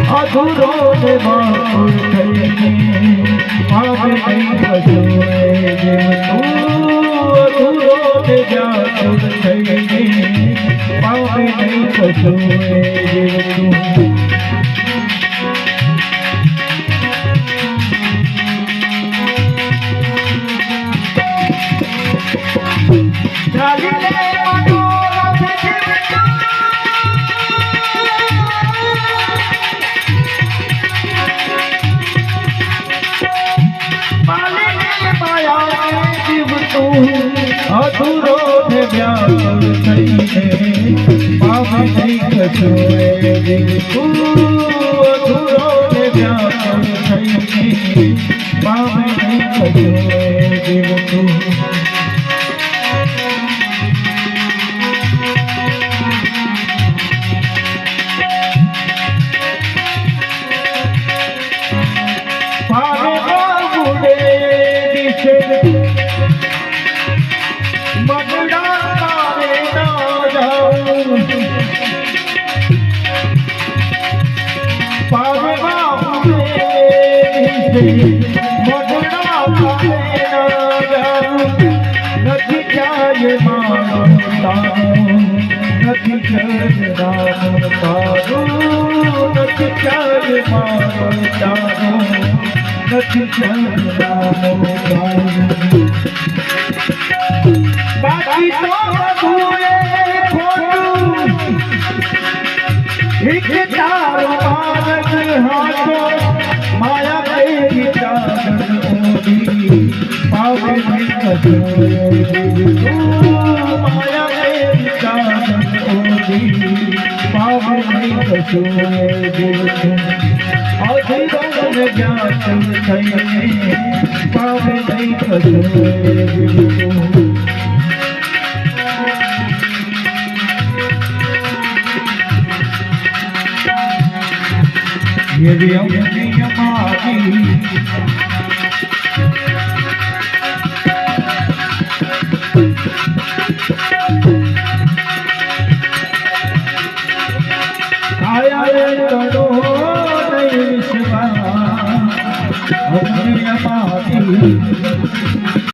અધૂરો ને વાપુર થઈને પામે નહીં કશુએ જીવ તું અધૂરો ને વ્યાકુળ થઈને પામે નહીં કશુએ જીવ તું અધૂરો ને વ્યાકુળ થઈને પામે નહીં કશુએ જીવ તું અધૂરો ને વ્યાકુળ થઈને પામે નહીં કશુએ જીવ તું પામે બાબુડે દિશે નથી ક્યાંય મારો તારું નથી જગદાનું તારું નથી ક્યાંય મારો તારું નથી જગદાનું તારું બાકી તો બધું એ ખોટું એક તારો માર્ગ હાથો માયા તેરી ચાદર ઓડી પાવે નહીં કશુએ માયા તેરી ચાદર ઓડી પાવે નહીં કશુએ અધીરો ને વ્યાકુળ થઈને પાવે નહીં કશુએ ये भी अपनी हमारी